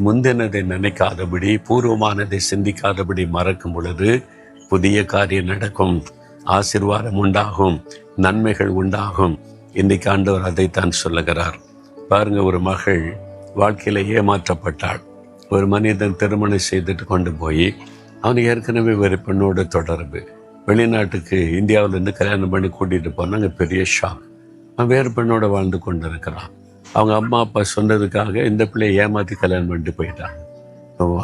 முந்தினதை நினைக்காதபடி, பூர்வமானதை சிந்திக்காதபடி மறக்கும் பொழுது புதிய காரியம் நடக்கும், ஆசீர்வாதம் உண்டாகும், நன்மைகள் உண்டாகும். இன்றைக்கு ஆண்டவர் அதைத்தான் சொல்லுகிறார். பாருங்க, ஒரு மகள் வாழ்க்கையில ஏமாற்றப்பட்டாள். ஒரு மனிதன் திருமணம் செய்துட்டு கொண்டு போய் அவனுக்கு ஏற்கனவே ஒரு பெண்ணோட தொடர்பு, வெளிநாட்டுக்கு இந்தியாவிலேருந்து கல்யாணம் பண்ணி கூட்டிகிட்டு போனாங்க. பெரிய ஷாக். அவன் வேறு பெண்ணோட வாழ்ந்து கொண்டு இருக்கிறான். அவங்க அம்மா அப்பா சொன்னதுக்காக இந்த பிள்ளையை ஏமாற்றி கல்யாணம் பண்ணிட்டு போயிட்டான்.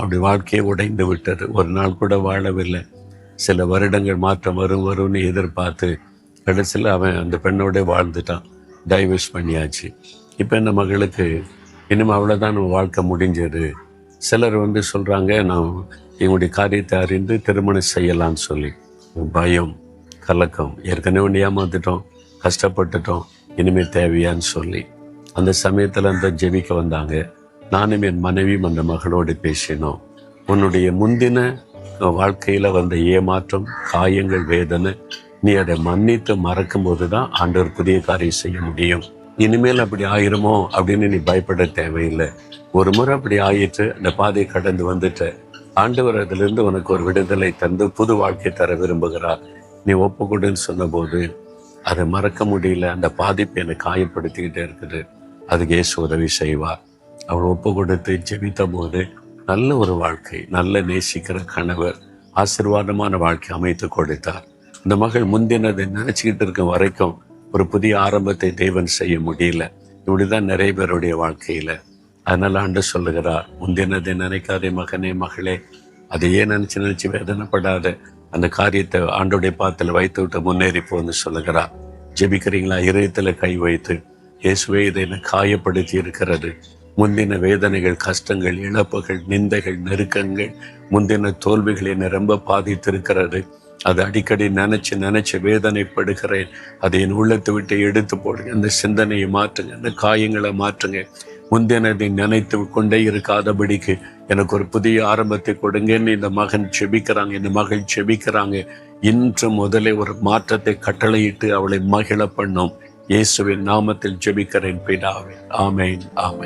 அப்படி வாழ்க்கையை உடைந்து விட்டது. ஒரு நாள் கூட வாழவில்லை. சில வருடங்கள் மாற்றம் வரும்னு எதிர்பார்த்து கடைசியில் அவன் அந்த பெண்ணோட வாழ்ந்துட்டான். டைவர்ஸ் பண்ணியாச்சு. இப்போ இந்த மகளுக்கு இனிமேல் அவ்வளோதான் நம்ம வாழ்க்கை முடிஞ்சது. சிலர் சொல்கிறாங்க, நான் எங்களுடைய காரியத்தை அறிந்து திருமணம் செய்யலான்னு சொல்லி. பயம், கலக்கம், ஏற்கனவே ஏமாந்துட்டோம், கஷ்டப்பட்டுட்டோம், இனிமேல் தேவையான்னு சொல்லி அந்த சமயத்தில் அந்த ஜெபிக்க வந்தாங்க. நானும் என் மனைவியும் அந்த மகளோடு பேசினோம். உன்னுடைய முந்தின வாழ்க்கையில் வந்த ஏமாற்றம், காயங்கள், வேதனை, நீ அதை மன்னித்து மறக்கும் போது தான் ஆண்டவர் புதிய காரியம் செய்ய முடியும். இனிமேல் அப்படி ஆயிருமோ அப்படின்னு நீ பயப்பட தேவையில்லை. ஒரு முறை அப்படி ஆயிட்டு அந்த பாதையை கடந்து வந்துட்ட ஆண்டவர் அதிலிருந்து உனக்கு ஒரு விடுதலை தந்து புது வாழ்க்கை தர விரும்புகிறார். நீ ஒப்புக்கொடுன்னு சொன்னபோது அதை மறக்க முடியல. அந்த பாதிப்பு என்னை காயப்படுத்திக்கிட்டே இருக்குது. அதுக்கு இயேசு உதவி செய்வார். அவள் ஒப்பு கொடுத்து ஜெபித்த போது நல்ல ஒரு வாழ்க்கை, நல்ல நேசிக்கிற கணவர், ஆசீர்வாதமான வாழ்க்கை அமைத்து கொடுத்தார். இந்த மகள் முந்தினதை நினைச்சுக்கிட்டு இருக்க வரைக்கும் ஒரு புதிய ஆரம்பத்தை தேவன் செய்ய முடியல. இப்படிதான் நிறைய பேருடைய வாழ்க்கையில. அதனால ஆண்டவர் சொல்லுகிறார், முந்தினதை நினைக்காதே மகனே மகளே, அதையே நினைச்சு வேதனைப்படாத. அந்த காரியத்தை ஆண்டோடைய பாத்தில் வைத்து விட்டு முன்னேறி போன்னு சொல்லுகிறார். ஜெபிக்கிறீங்களா? இதயத்தில் கை வைத்து, இயேசுவே இதை என்னை காயப்படுத்தி இருக்கிறது. முந்தின வேதனைகள், கஷ்டங்கள், இழப்புகள், நிந்தைகள், நெருக்கங்கள், முந்தின தோல்விகளை என்னை ரொம்ப பாதித்திருக்கிறது. அது அடிக்கடி நினைச்சு வேதனைப்படுகிறேன். அதை என் உள்ளத்தை விட்டு எடுத்து போடுங்க. அந்த சிந்தனையை மாற்றுங்க, அந்த காயங்களை மாற்றுங்க. முந்தினதை நினைத்து கொண்டே இருக்காதபடிக்கு எனக்கு ஒரு புதிய ஆரம்பத்தை கொடுங்கன்னு இந்த மகன் செபிக்கிறாங்க, இந்த மகள் செபிக்கிறாங்க. இன்று முதலே ஒரு மாற்றத்தை கட்டளையிட்டு அவளை மகிழ பண்ணும். இயேசுவின் நாமத்தில் ஜெபிக்கிறேன் பிதாவே. ஆமென், ஆமென்.